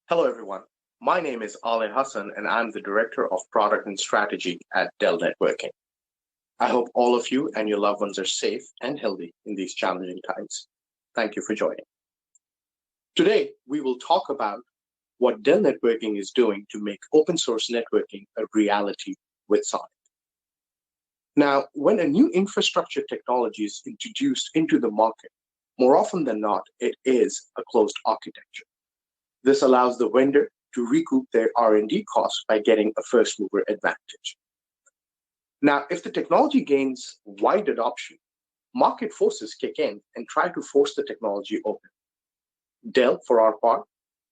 Hello, everyone. My name is Ali Hassan, and I'm the Director of Product and Strategy at Dell Networking. I hope all of you and your loved ones are safe and healthy in these challenging times. Thank you for joining. Today, we will talk about what Dell Networking is doing to make open source networking a reality with Sonic. Now, when a new infrastructure technology is introduced into the market, more often than not, it is a closed architecture. This allows the vendor to recoup their R&D costs by getting a first mover advantage. Now, if the technology gains wide adoption, market forces kick in and try to force the technology open. Dell, for our part,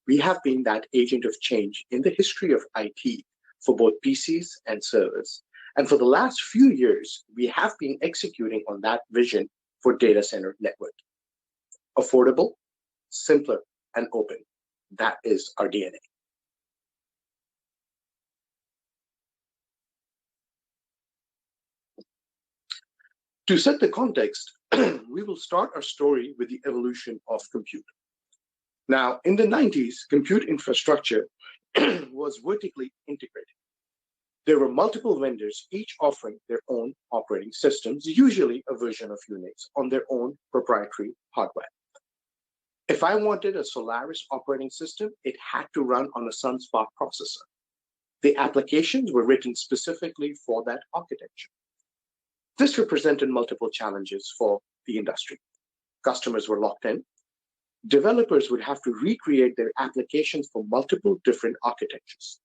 we have been that agent of change in the history of IT for both PCs and servers. And for the last few years, we have been executing on that vision for data center networking. Affordable, simpler, and open. That is our DNA. To set the context, we will start our story with the evolution of compute. Now, in the 90s, compute infrastructure was vertically integrated. There were multiple vendors, each offering their own operating systems, usually a version of Unix, on their own proprietary hardware. If I wanted a Solaris operating system, it had to run on a SunSpark processor. The applications were written specifically for that architecture. This represented multiple challenges for the industry. Customers were locked in. Developers would have to recreate their applications for multiple different architectures.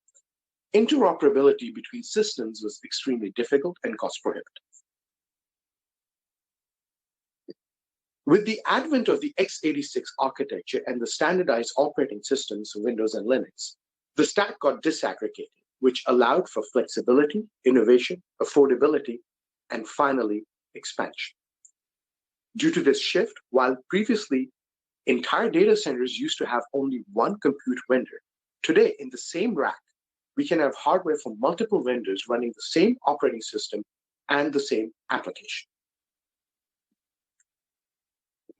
Interoperability between systems was extremely difficult and cost prohibitive. With the advent of the x86 architecture and the standardized operating systems, Windows and Linux, the stack got disaggregated, which allowed for flexibility, innovation, affordability, and finally, expansion. Due to this shift, while previously entire data centers used to have only one compute vendor, today in the same rack, we can have hardware from multiple vendors running the same operating system and the same application.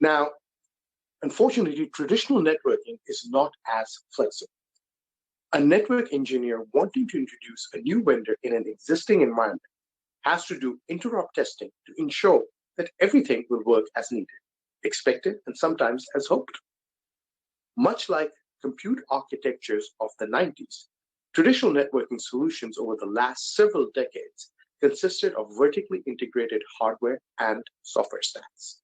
Now, unfortunately, traditional networking is not as flexible. A network engineer wanting to introduce a new vendor in an existing environment has to do interrupt testing to ensure that everything will work as needed, expected, and sometimes as hoped. Much like compute architectures of the 90s, traditional networking solutions over the last several decades consisted of vertically integrated hardware and software stacks.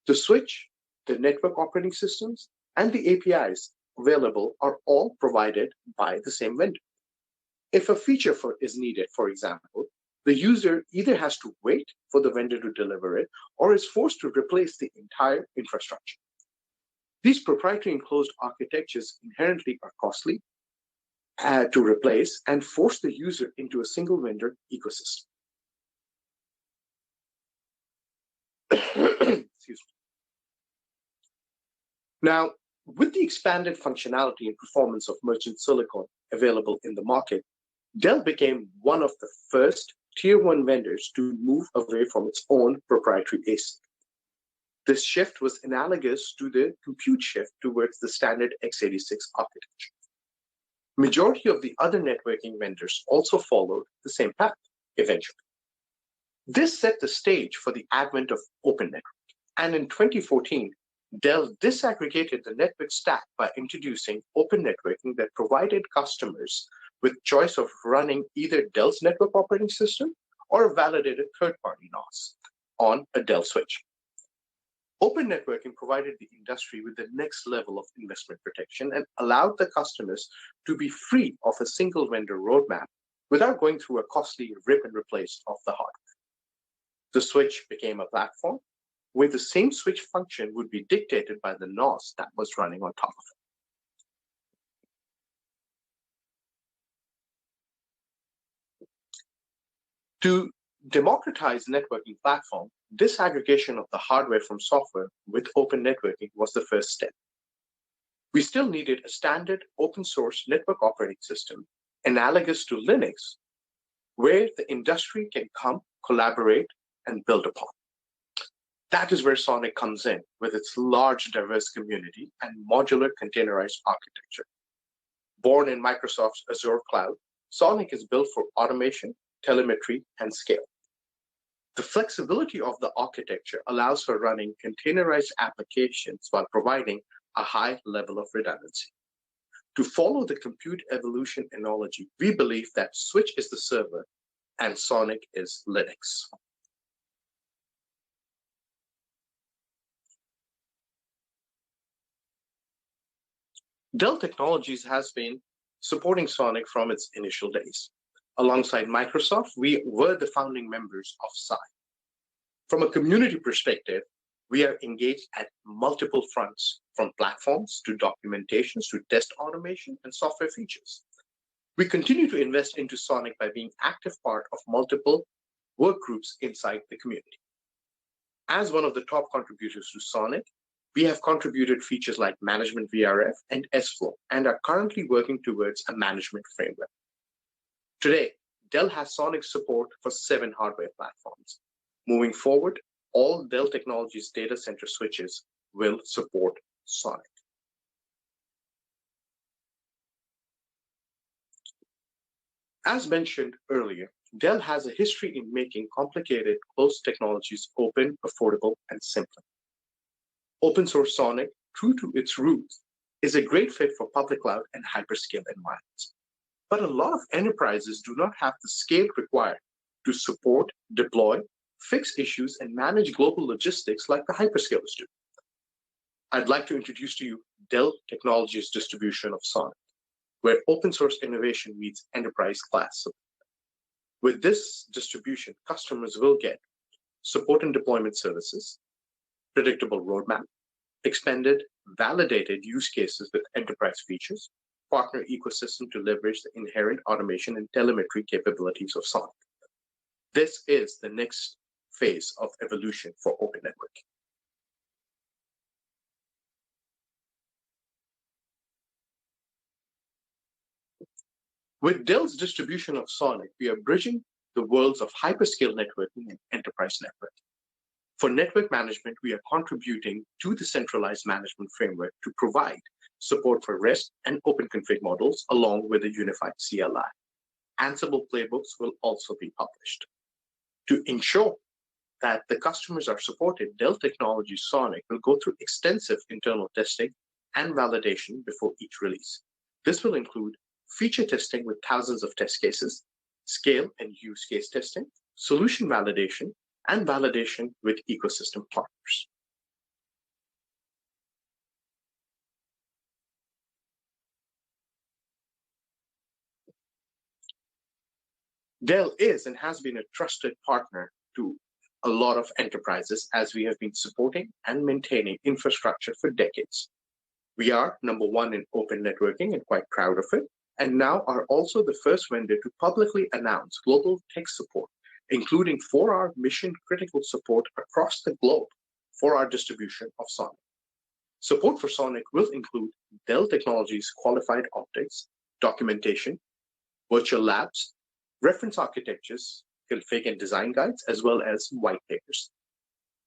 The switch, the network operating systems, and the APIs available are all provided by the same vendor. If a feature is needed, for example, the user either has to wait for the vendor to deliver it or is forced to replace the entire infrastructure. These proprietary enclosed architectures inherently are costly to replace and force the user into a single vendor ecosystem. Excuse me. Now, with the expanded functionality and performance of merchant silicon available in the market, Dell became one of the first Tier 1 vendors to move away from its own proprietary ASIC. This shift was analogous to the compute shift towards the standard x86 architecture. Majority of the other networking vendors also followed the same path eventually. This set the stage for the advent of open networking, and in 2014, Dell disaggregated the network stack by introducing open networking that provided customers with choice of running either Dell's network operating system or a validated third-party NOS on a Dell switch. Open networking provided the industry with the next level of investment protection and allowed the customers to be free of a single vendor roadmap without going through a costly rip and replace of the hardware. The switch became a platform where the same switch function would be dictated by the NOS that was running on top of it. To democratize networking platform, disaggregation of the hardware from software with open networking was the first step. We still needed a standard open source network operating system analogous to Linux, where the industry can come, collaborate, and build upon. That is where Sonic comes in with its large, diverse community and modular containerized architecture, Born in Microsoft's Azure cloud, Sonic is built for automation, telemetry, and scale. The flexibility of the architecture allows for running containerized applications while providing a high level of redundancy. To follow the compute evolution analogy, we believe that Switch is the server and Sonic is Linux. Dell Technologies has been supporting Sonic from its initial days. Alongside Microsoft, we were the founding members of SCI. From a community perspective, we are engaged at multiple fronts, from platforms to documentations to test automation and software features. We continue to invest into Sonic by being active part of multiple work groups inside the community. As one of the top contributors to Sonic, we have contributed features like Management VRF and SFlow and are currently working towards a management framework. Today, Dell has Sonic support for 7 hardware platforms. Moving forward, all Dell Technologies data center switches will support Sonic. As mentioned earlier, Dell has a history in making complicated, closed technologies open, affordable, and simple. Open source Sonic, true to its roots, is a great fit for public cloud and hyperscale environments. But a lot of enterprises do not have the scale required to support, deploy, fix issues, and manage global logistics like the hyperscalers do. I'd like to introduce to you Dell Technologies distribution of Sonic, where open source innovation meets enterprise class support. With this distribution, customers will get support and deployment services, predictable roadmap, expanded, validated use cases with enterprise features, partner ecosystem to leverage the inherent automation and telemetry capabilities of Sonic. This is the next phase of evolution for open networking. With Dell's distribution of Sonic, we are bridging the worlds of hyperscale networking and enterprise networking. For network management, we are contributing to the centralized management framework to provide support for REST and open config models along with a unified CLI. Ansible playbooks will also be published. To ensure that the customers are supported, Dell Technologies Sonic will go through extensive internal testing and validation before each release. This will include feature testing with thousands of test cases, scale and use case testing, solution validation, and validation with ecosystem partners. Dell is and has been a trusted partner to a lot of enterprises as we have been supporting and maintaining infrastructure for decades. We are #1 in open networking and quite proud of it, and now are also the first vendor to publicly announce global tech support, including 4-hour mission-critical support across the globe for our distribution of Sonic. Support for Sonic will include Dell Technologies qualified optics, documentation, virtual labs, reference architectures, config and design guides, as well as white papers.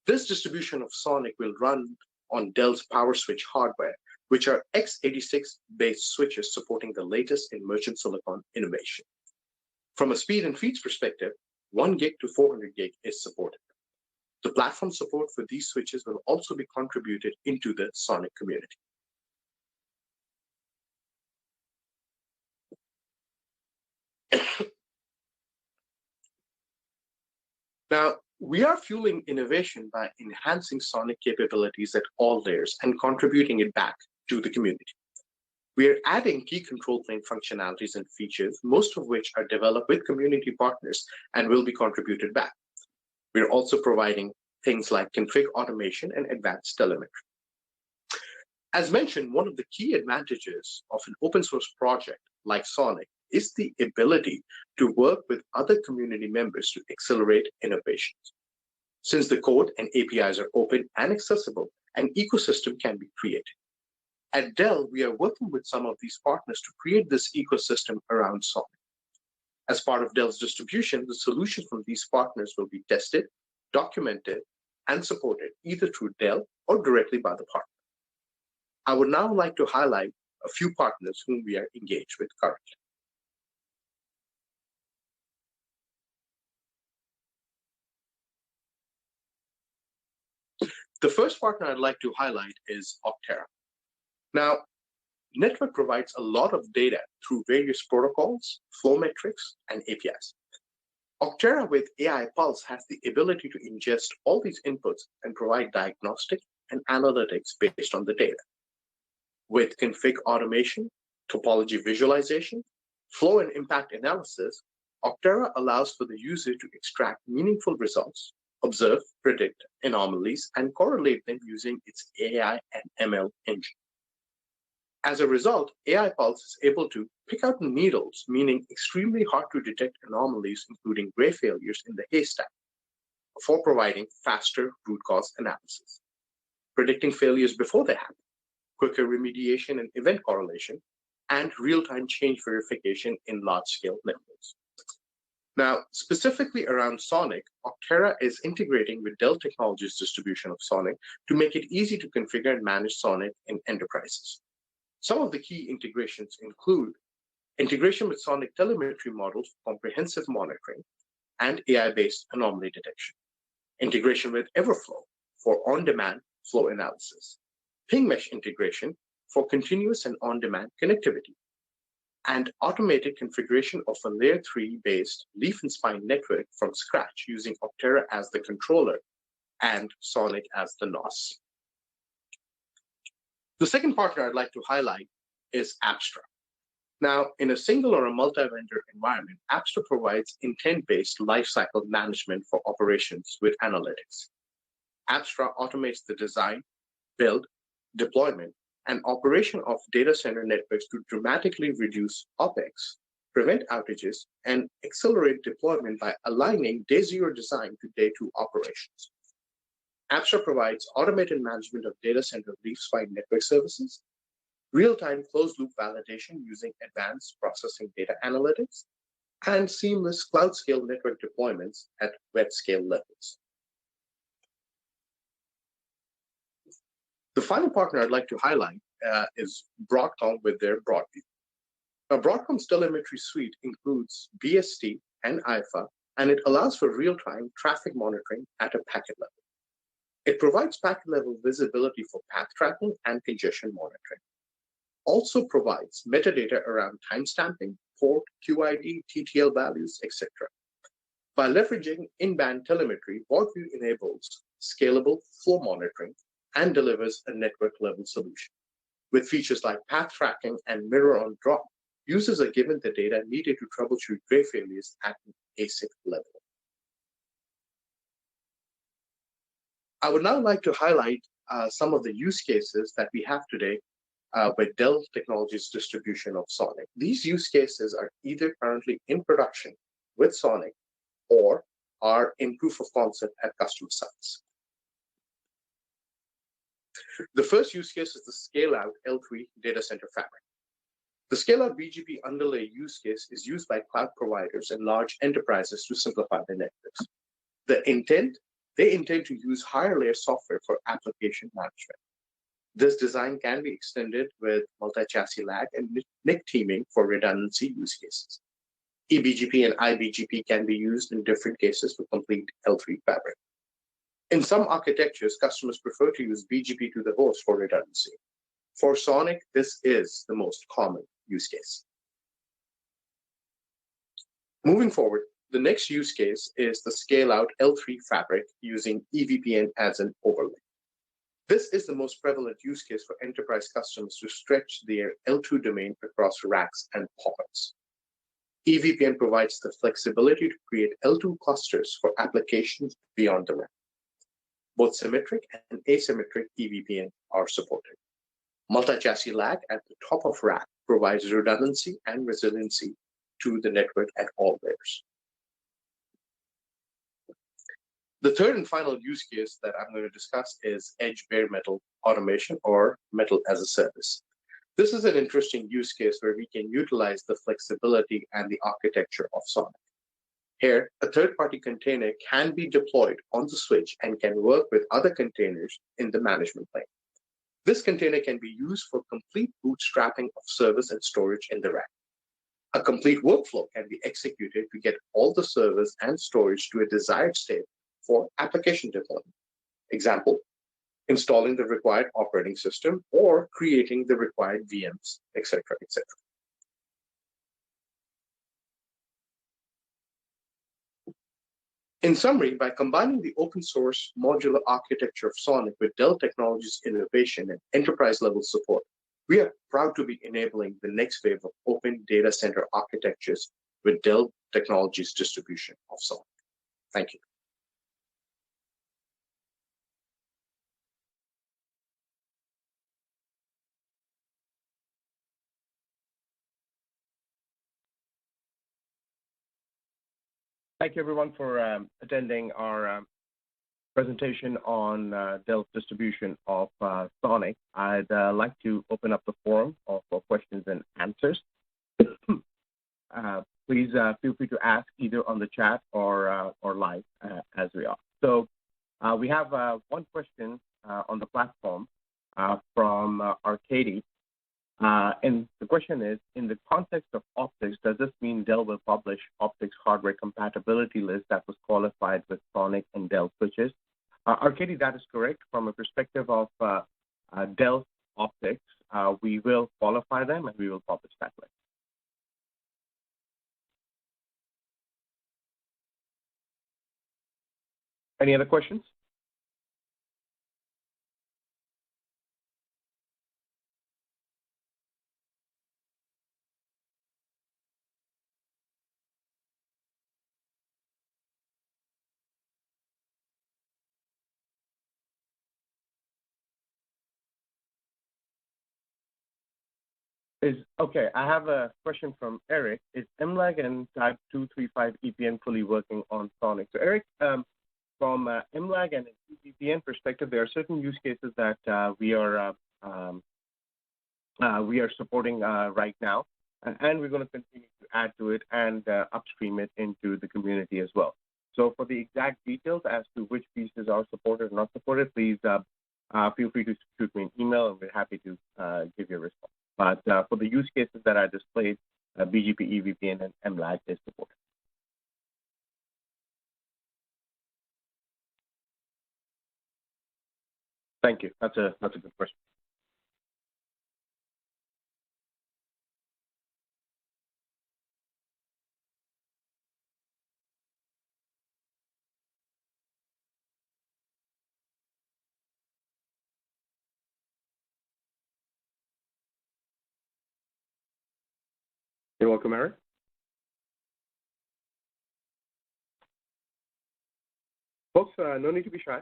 This distribution of Sonic will run on Dell's PowerSwitch hardware, which are x86-based switches supporting the latest in merchant silicon innovation. From a speed and feeds perspective, 1 gig to 400 gig is supported. The platform support for these switches will also be contributed into the Sonic community. Now, we are fueling innovation by enhancing Sonic capabilities at all layers and contributing it back to the community. We are adding key control plane functionalities and features, most of which are developed with community partners and will be contributed back. We're also providing things like config automation and advanced telemetry. As mentioned, one of the key advantages of an open source project like Sonic is the ability to work with other community members to accelerate innovations. Since the code and APIs are open and accessible, an ecosystem can be created. At Dell, we are working with some of these partners to create this ecosystem around Sonic. As part of Dell's distribution, the solutions from these partners will be tested, documented, and supported either through Dell or directly by the partner. I would now like to highlight a few partners whom we are engaged with currently. The first partner I'd like to highlight is Optera. Now, network provides a lot of data through various protocols, flow metrics, and APIs. Optera with AI Pulse has the ability to ingest all these inputs and provide diagnostic and analytics based on the data. With config automation, topology visualization, flow and impact analysis, Optera allows for the user to extract meaningful results, observe, predict anomalies, and correlate them using its AI and ML engine. As a result, AI Pulse is able to pick out needles, meaning extremely hard to detect anomalies, including gray failures in the haystack, for providing faster root cause analysis, predicting failures before they happen, quicker remediation and event correlation, and real-time change verification in large-scale networks. Now, specifically around Sonic, Optera is integrating with Dell Technologies distribution of Sonic to make it easy to configure and manage Sonic in enterprises. Some of the key integrations include integration with Sonic telemetry models for comprehensive monitoring and AI-based anomaly detection, integration with Everflow for on-demand flow analysis, ping mesh integration for continuous and on-demand connectivity, and automated configuration of a layer 3 based leaf and spine network from scratch using Optera as the controller and Sonic as the NOS. The second partner I'd like to highlight is Appstore. Now, in a single or a multi-vendor environment, Appstore provides intent-based lifecycle management for operations with analytics. Appstore automates the design, build, deployment, and operation of data center networks to dramatically reduce OpEx, prevent outages, and accelerate deployment by aligning day zero design to day two operations. Appstore provides automated management of data center leaf-spine network services, real-time closed-loop validation using advanced processing data analytics, and seamless cloud-scale network deployments at web-scale levels. The final partner I'd like to highlight is Broadcom with their Broadview. Now, Broadcom's telemetry suite includes BST and IFA, and it allows for real-time traffic monitoring at a packet level. It provides packet-level visibility for path tracking and congestion monitoring. Also provides metadata around timestamping, port, QID, TTL values, etc. By leveraging in-band telemetry, Broadview enables scalable flow monitoring and delivers a network-level solution. With features like path tracking and mirror-on-drop, users are given the data needed to troubleshoot gray failures at an ASIC level. I would now like to highlight some of the use cases that we have today with Dell Technologies distribution of Sonic. These use cases are either currently in production with Sonic or are in proof of concept at customer sites. The first use case is the scale-out L3 data center fabric. The scale-out BGP underlay use case is used by cloud providers and large enterprises to simplify their networks. They intend to use higher layer software for application management. This design can be extended with multi-chassis lag and NIC teaming for redundancy use cases. eBGP and iBGP can be used in different cases for complete L3 fabric. In some architectures, customers prefer to use BGP to the host for redundancy. For Sonic, this is the most common use case. Moving forward, the next use case is the scale-out L3 fabric using EVPN as an overlay. This is the most prevalent use case for enterprise customers to stretch their L2 domain across racks and pods. EVPN provides the flexibility to create L2 clusters for applications beyond the rack. Both symmetric and asymmetric EVPN are supported. Multi-chassis lag at the top of rack provides redundancy and resiliency to the network at all layers. The third and final use case that I'm going to discuss is edge bare metal automation or metal as a service. This is an interesting use case where we can utilize the flexibility and the architecture of Sonic. Here, a third-party container can be deployed on the switch and can work with other containers in the management plane. This container can be used for complete bootstrapping of servers and storage in the rack. A complete workflow can be executed to get all the servers and storage to a desired state for application deployment. Example, installing the required operating system or creating the required VMs, etc., etc. In summary, by combining the open source modular architecture of Sonic with Dell Technologies innovation and enterprise level support, we are proud to be enabling the next wave of open data center architectures with Dell Technologies distribution of Sonic. Thank you. Thank you, everyone, for attending our presentation on Dell's distribution of Sonic. I'd like to open up the forum for questions and answers. Please feel free to ask either on the chat or live as we are. So we have one question on the platform from Arcady. And the question is, in the context of optics, does this mean Dell will publish optics hardware compatibility list that was qualified with Sonic and Dell switches? Arcady, that is correct. From a perspective of Dell optics, we will qualify them and we will publish that list. Any other questions? Okay, I have a question from Eric. Is MLAG and Type 235 EPN fully working on Sonic? So Eric, from MLAG and EPN perspective, there are certain use cases that we are supporting right now, and we're going to continue to add to it and upstream it into the community as well. So for the exact details as to which pieces are supported or not supported, please feel free to shoot me an email, and we're happy to give you a response. But for the use cases that I displayed, BGP, EVPN, and MLAG is supported. Thank you. That's a good question. You're welcome, Eric. Folks, no need to be shy.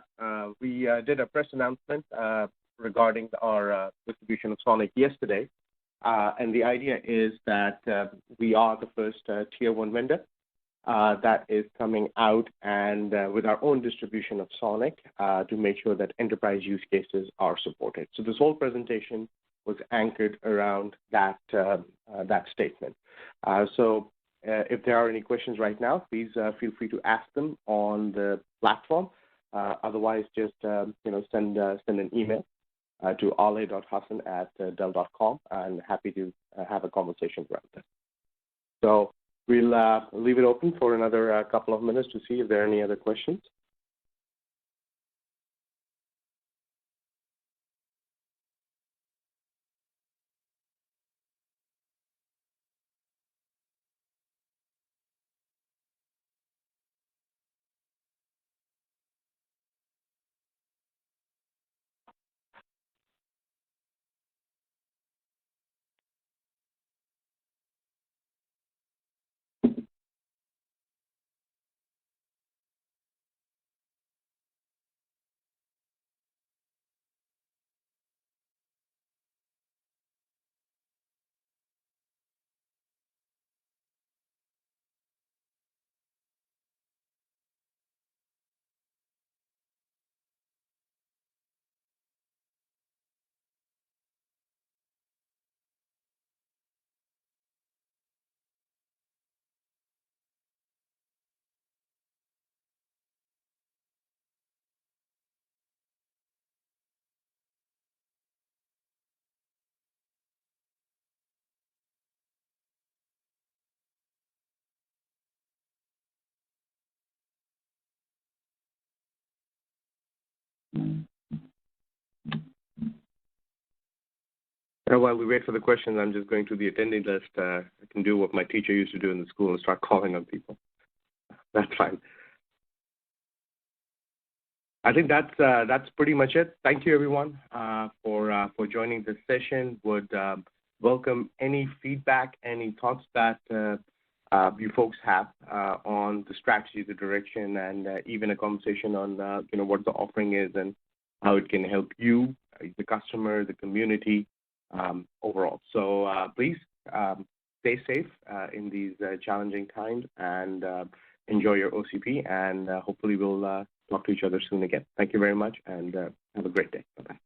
We did a press announcement regarding our distribution of Sonic yesterday. And the idea is that we are the first tier 1 vendor that is coming out and with our own distribution of Sonic to make sure that enterprise use cases are supported. So this whole presentation was anchored around that statement. So if there are any questions right now, please feel free to ask them on the platform. Otherwise, just send an email to ale.hassan@dell.com, and happy to have a conversation around that. So we'll leave it open for another couple of minutes to see if there are any other questions. While we wait for the questions, I'm just going through the attendee list. I can do what my teacher used to do in the school and start calling on people. That's fine. I think that's pretty much it. Thank you, everyone, for joining this session. Would welcome any feedback, any thoughts that you folks have on the strategy, the direction, and even a conversation on what the offering is and how it can help you, the customer, the community overall. So please stay safe in these challenging times and enjoy your OCP, and hopefully we'll talk to each other soon again. Thank you very much, and have a great day. Bye-bye.